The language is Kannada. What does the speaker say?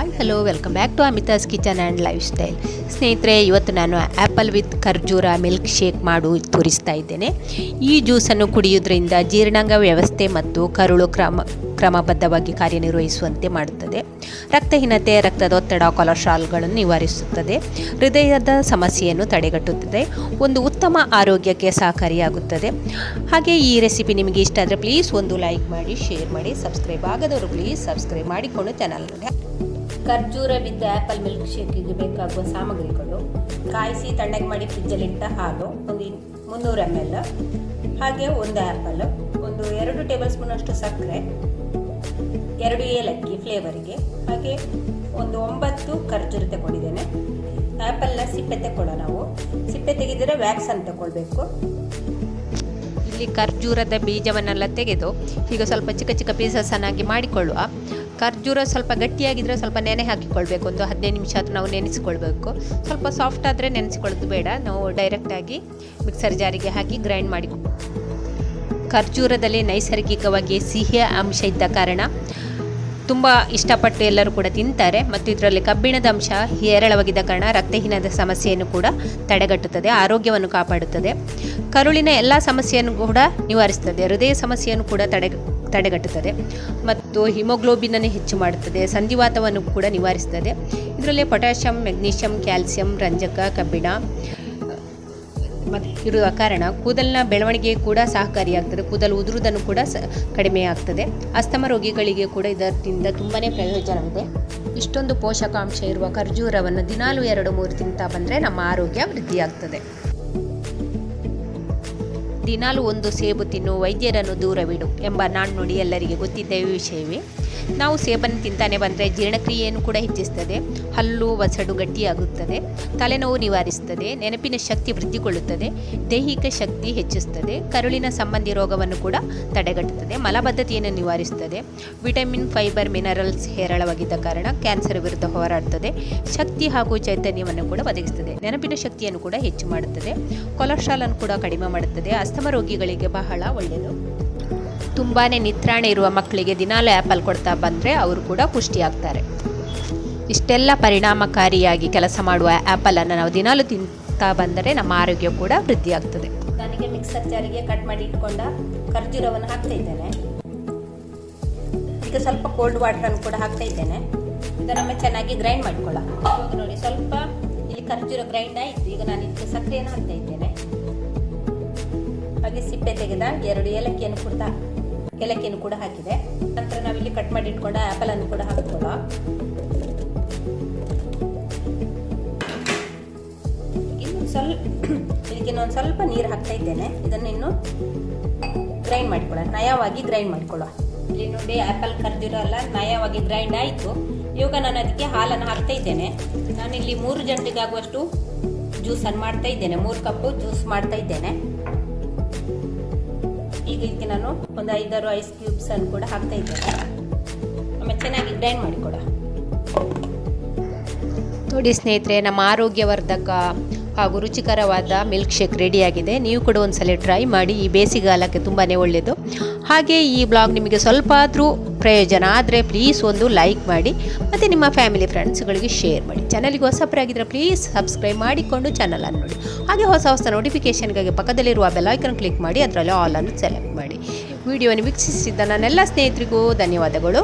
Hi hello welcome back to Amita's kitchen and lifestyle. ಸ್ನೇಹಿತರೆ, ಇವತ್ತು ನಾನು ಆ್ಯಪಲ್ ವಿತ್ ಖರ್ಜೂರ ಮಿಲ್ಕ್ ಶೇಕ್ ತೋರಿಸ್ತಾ ಇದ್ದೇನೆ. ಈ ಜ್ಯೂಸನ್ನು ಕುಡಿಯೋದ್ರಿಂದ ಜೀರ್ಣಾಂಗ ವ್ಯವಸ್ಥೆ ಮತ್ತು ಕರುಳು ಕ್ರಮಬದ್ಧವಾಗಿ ಕಾರ್ಯನಿರ್ವಹಿಸುವಂತೆ ಮಾಡುತ್ತದೆ. ರಕ್ತಹೀನತೆ, ರಕ್ತದೊತ್ತಡ, ಕೊಲೆಸ್ಟ್ರಾಲ್ಗಳನ್ನು ನಿವಾರಿಸುತ್ತದೆ. ಹೃದಯದ ಸಮಸ್ಯೆಯನ್ನು ತಡೆಗಟ್ಟುತ್ತದೆ. ಒಂದು ಉತ್ತಮ ಆರೋಗ್ಯಕ್ಕೆ ಸಹಕಾರಿಯಾಗುತ್ತದೆ. ಹಾಗೆ ಈ ರೆಸಿಪಿ ನಿಮಗೆ ಇಷ್ಟ ಆದರೆ ಪ್ಲೀಸ್ ಒಂದು ಲೈಕ್ ಮಾಡಿ, ಶೇರ್ ಮಾಡಿ, ಸಬ್ಸ್ಕ್ರೈಬ್ ಆಗದವರು ಪ್ಲೀಸ್ ಸಬ್ಸ್ಕ್ರೈಬ್ ಮಾಡಿಕೊಂಡು ಚಾನಲ್ ನೋಡಿ. ಖರ್ಜೂರ ವಿತ್ ಆ್ಯಪಲ್ ಮಿಲ್ಕ್ ಶೇಕಿಗೆ ಬೇಕಾಗುವ ಸಾಮಗ್ರಿಗಳು: ಕಾಯಿಸಿ ತಣ್ಣಗೆ ಮಾಡಿ ಫ್ರಿಜ್ಜಲ್ಲಿಟ್ಟ ಹಾಲು ಒಂದು 300 ml, ಹಾಗೆ ಒಂದು ಆ್ಯಪಲ್, ಒಂದು 2 ಟೇಬಲ್ ಸ್ಪೂನ್ ಅಷ್ಟು ಸಕ್ಕರೆ, 2 ಏಲಕ್ಕಿ ಫ್ಲೇವರಿಗೆ, ಹಾಗೆ ಒಂದು 9 ಖರ್ಜೂರ ತಗೊಂಡಿದ್ದೇನೆ. ಆ್ಯಪಲ್ನ ಸಿಪ್ಪೆ ತಗೊಳ್ಳೋ, ನಾವು ಸಿಪ್ಪೆ ತೆಗೆದರೆ ವ್ಯಾಕ್ಸ್ ಅಂತ ತಗೊಳ್ಬೇಕು. ಇಲ್ಲಿ ಖರ್ಜೂರದ ಬೀಜವನ್ನೆಲ್ಲ ತೆಗೆದು ಈಗ ಸ್ವಲ್ಪ ಚಿಕ್ಕ ಚಿಕ್ಕ ಪೀಸಸ್ ಆಗಿ ಮಾಡಿಕೊಳ್ಳುವ. ಖರ್ಜೂರ ಸ್ವಲ್ಪ ಗಟ್ಟಿಯಾಗಿದ್ದರೆ ಸ್ವಲ್ಪ ನೆನೆ ಹಾಕಿಕೊಳ್ಬೇಕು. ಒಂದು 15 ನಿಮಿಷ ಆದರೂ ನಾವು ನೆನೆಸಿಕೊಳ್ಬೇಕು. ಸ್ವಲ್ಪ ಸಾಫ್ಟ್ ಆದರೆ ನೆನೆಸಿಕೊಳ್ಳೋದು ಬೇಡ, ನಾವು ಡೈರೆಕ್ಟಾಗಿ ಮಿಕ್ಸರ್ ಜಾರಿಗೆ ಹಾಕಿ ಗ್ರೈಂಡ್ ಮಾಡಿ. ಖರ್ಜೂರದಲ್ಲಿ ನೈಸರ್ಗಿಕವಾಗಿ ಸಿಹಿ ಅಂಶ ಇದ್ದ ಕಾರಣ ತುಂಬ ಇಷ್ಟಪಟ್ಟು ಎಲ್ಲರೂ ಕೂಡ ತಿಂತಾರೆ. ಮತ್ತು ಇದರಲ್ಲಿ ಕಬ್ಬಿಣದ ಅಂಶ ಹೇರಳವಾಗಿದ್ದ ಕಾರಣ ರಕ್ತಹೀನದ ಸಮಸ್ಯೆಯನ್ನು ಕೂಡ ತಡೆಗಟ್ಟುತ್ತದೆ, ಆರೋಗ್ಯವನ್ನು ಕಾಪಾಡುತ್ತದೆ. ಕರುಳಿನ ಎಲ್ಲ ಸಮಸ್ಯೆಯನ್ನು ಕೂಡ ನಿವಾರಿಸುತ್ತದೆ. ಹೃದಯ ಸಮಸ್ಯೆಯನ್ನು ಕೂಡ ತಡೆಗಟ್ಟುತ್ತದೆ ಮತ್ತು ಹಿಮೋಗ್ಲೋಬಿನನ್ನು ಹೆಚ್ಚು ಮಾಡುತ್ತದೆ. ಸಂಧಿವಾತವನ್ನು ಕೂಡ ನಿವಾರಿಸುತ್ತದೆ. ಇದರಲ್ಲಿ ಪೊಟ್ಯಾಷಿಯಂ, ಮೆಗ್ನೀಷಿಯಂ, ಕ್ಯಾಲ್ಸಿಯಂ, ರಂಜಕ, ಕಬ್ಬಿಣ ಇರುವ ಕಾರಣ ಕೂದಲಿನ ಬೆಳವಣಿಗೆ ಕೂಡ ಸಹಕಾರಿಯಾಗ್ತದೆ. ಕೂದಲು ಉದುರುವುದನ್ನು ಕೂಡ ಕಡಿಮೆ ಆಗ್ತದೆ. ಅಸ್ತಮ ರೋಗಿಗಳಿಗೆ ಕೂಡ ಇದರಿಂದ ತುಂಬಾ ಪ್ರಯೋಜನವಿದೆ. ಇಷ್ಟೊಂದು ಪೋಷಕಾಂಶ ಇರುವ ಖರ್ಜೂರವನ್ನು ದಿನಾಲು 2-3 ತಿಂತಾ ಬಂದರೆ ನಮ್ಮ ಆರೋಗ್ಯ ವೃದ್ಧಿಯಾಗ್ತದೆ. ದಿನಾಲು ಒಂದು ಸೇಬು ತಿನ್ನು, ವೈದ್ಯರನ್ನು ದೂರವಿಡು ಎಂಬ ನಾಣ್ಣುಡಿ ಎಲ್ಲರಿಗೆ ಗೊತ್ತಿದ್ದ ವಿಷಯವೇ. ನಾವು ಸೇಬನ್ನು ತಿಂತಾನೆ ಬಂದರೆ ಜೀರ್ಣಕ್ರಿಯೆಯನ್ನು ಕೂಡ ಹೆಚ್ಚಿಸ್ತದೆ. ಹಲ್ಲು ವಸಡು ಗಟ್ಟಿಯಾಗುತ್ತದೆ. ತಲೆನೋವು ನಿವಾರಿಸುತ್ತದೆ. ನೆನಪಿನ ಶಕ್ತಿ ವೃದ್ಧಿಗೊಳ್ಳುತ್ತದೆ. ದೈಹಿಕ ಶಕ್ತಿ ಹೆಚ್ಚಿಸುತ್ತದೆ. ಕರುಳಿನ ಸಂಬಂಧಿ ರೋಗವನ್ನು ಕೂಡ ತಡೆಗಟ್ಟುತ್ತದೆ. ಮಲಬದ್ಧತೆಯನ್ನು ನಿವಾರಿಸುತ್ತದೆ. ವಿಟಮಿನ್, ಫೈಬರ್, ಮಿನರಲ್ಸ್ ಹೇರಳವಾಗಿದ್ದ ಕಾರಣ ಕ್ಯಾನ್ಸರ್ ವಿರುದ್ಧ ಹೋರಾಡುತ್ತದೆ. ಶಕ್ತಿ ಹಾಗೂ ಚೈತನ್ಯವನ್ನು ಕೂಡ ಒದಗಿಸುತ್ತದೆ. ನೆನಪಿನ ಶಕ್ತಿಯನ್ನು ಕೂಡ ಹೆಚ್ಚು ಮಾಡುತ್ತದೆ. ಕೊಲೆಸ್ಟ್ರಾಲ್ ಅನ್ನು ಕೂಡ ಕಡಿಮೆ ಮಾಡುತ್ತದೆ. ಅಸ್ತಮ ರೋಗಿಗಳಿಗೆ ಬಹಳ ಒಳ್ಳೆಯದು. ತುಂಬಾ ನಿತ್ರಾಣೆ ಇರುವ ಮಕ್ಕಳಿಗೆ ದಿನಾಲು ಆ್ಯಪಲ್ ಕೊಡ್ತಾ ಬಂದರೆ ಅವರು ಕೂಡ ಪುಷ್ಟಿಯಾಗ್ತಾರೆ. ಇಷ್ಟೆಲ್ಲ ಪರಿಣಾಮಕಾರಿಯಾಗಿ ಕೆಲಸ ಮಾಡುವ ಆ್ಯಪಲನ್ನು ನಾವು ದಿನಾಲು ತಿಂತಾ ಬಂದರೆ ನಮ್ಮ ಆರೋಗ್ಯ ಕೂಡ ವೃದ್ಧಿಯಾಗ್ತದೆ. ನನಗೆ ಮಿಕ್ಸರ್ ಜಾರಿಗೆ ಕಟ್ ಮಾಡಿ ಇಟ್ಕೊಂಡ ಖರ್ಜೂರವನ್ನು ಹಾಕ್ತಾ ಇದ್ದೇನೆ. ಈಗ ಸ್ವಲ್ಪ ಕೋಲ್ಡ್ ವಾಟರನ್ನು ಕೂಡ ಹಾಕ್ತಾ ಇದ್ದೇನೆ. ಇದನ್ನು ಚೆನ್ನಾಗಿ ಗ್ರೈಂಡ್ ಮಾಡ್ಕೊಳ್ಳ. ನೋಡಿ, ಸ್ವಲ್ಪ ಇಲ್ಲಿ ಖರ್ಜೂರ ಗ್ರೈಂಡ್ ಆಯಿತು. ಈಗ ನಾನು ಇದಕ್ಕೆ ಸಕ್ಕರೆಯನ್ನು ಹಾಕ್ತಾ ಇದ್ದೇನೆ. ಹಾಗೆ ಸಿಪ್ಪೆ ತೆಗೆದ 2 ಏಲಕ್ಕಿಯನ್ನು ಕೂಡ ಹಾಕಿದೆ. ನಂತರ ನಾವಿಲ್ಲಿ ಕಟ್ ಮಾಡಿ ಇಟ್ಕೊಂಡ ಆ್ಯಪಲ್ ಅನ್ನು ಕೂಡ ಹಾಕ್ಕೊಳ್ಳ. ಇದಕ್ಕೆ ಇನ್ನೊಂದು ಸ್ವಲ್ಪ ನೀರು ಹಾಕ್ತಾ ಇದ್ದೇನೆ. ಇದನ್ನು ಇನ್ನು ಗ್ರೈಂಡ್ ಮಾಡಿಕೊಳ್ಳ, ನಯವಾಗಿ ಗ್ರೈಂಡ್ ಮಾಡಿಕೊಳ್ಳ. ಇಲ್ಲಿ ನೋಡಿ, ಆ್ಯಪಲ್ ಖರ್ಜೂರ ಎಲ್ಲ ನಯವಾಗಿ ಗ್ರೈಂಡ್ ಆಯಿತು. ಇವಾಗ ನಾನು ಅದಕ್ಕೆ ಹಾಲನ್ನು ಹಾಕ್ತಾ ಇದ್ದೇನೆ. ನಾನಿಲ್ಲಿ 3 ಜನರಿಗಾಗುವಷ್ಟು ಜ್ಯೂಸನ್ನು ಮಾಡ್ತಾ ಇದ್ದೇನೆ. 3 ಕಪ್ ಜ್ಯೂಸ್ ಮಾಡ್ತಾ ಇದ್ದೇನೆ. ಈಗ ಇದಕ್ಕೆ ನಾನು ಒಂದು 5-6 ಐಸ್ ಕ್ಯೂಬ್ಸ್ ಅನ್ನು ಕೂಡ ಹಾಕ್ತಾ ಇದ್ದೇನೆ. ಆಮೇಲೆ ಚೆನ್ನಾಗಿ ಗ್ರೈಂಡ್ ಮಾಡಿಕೊಡ. ನೋಡಿ ಸ್ನೇಹಿತರೆ, ನಮ್ಮ ಆರೋಗ್ಯವರ್ಧಕ ಹಾಗೂ ರುಚಿಕರವಾದ ಮಿಲ್ಕ್ ಶೇಕ್ ರೆಡಿಯಾಗಿದೆ. ನೀವು ಕೂಡ ಒಂದ್ಸಲ ಟ್ರೈ ಮಾಡಿ. ಈ ಬೇಸಿಗೆಗಾಲಕ್ಕೆ ತುಂಬಾ ಒಳ್ಳೆಯದು. ಹಾಗೆ ಈ ಬ್ಲಾಗ್ ನಿಮಗೆ ಸ್ವಲ್ಪ ಆದರೂ ಪ್ರಯೋಜನ ಆದರೆ ಪ್ಲೀಸ್ ಒಂದು ಲೈಕ್ ಮಾಡಿ ಮತ್ತು ನಿಮ್ಮ ಫ್ಯಾಮಿಲಿ ಫ್ರೆಂಡ್ಸ್ಗಳಿಗೆ ಶೇರ್ ಮಾಡಿ. ಚಾನಲ್ಗೆ ಹೊಸಬರಾಗಿದ್ದರೆ ಪ್ಲೀಸ್ ಸಬ್ಸ್ಕ್ರೈಬ್ ಮಾಡಿಕೊಂಡು ಚಾನಲನ್ನು ನೋಡಿ. ಹಾಗೆ ಹೊಸ ನೋಟಿಫಿಕೇಷನ್ಗಾಗಿ ಪಕ್ಕದಲ್ಲಿರುವ ಬೆಲ್ ಐಕಾನ್ ಕ್ಲಿಕ್ ಮಾಡಿ ಅದರಲ್ಲಿ ಆಲ್ ಅನ್ನು ಸೆಲೆಕ್ಟ್ ಮಾಡಿ. ವಿಡಿಯೋವನ್ನು ವೀಕ್ಷಿಸಿದ ನನ್ನೆಲ್ಲ ಸ್ನೇಹಿತರಿಗೂ ಧನ್ಯವಾದಗಳು.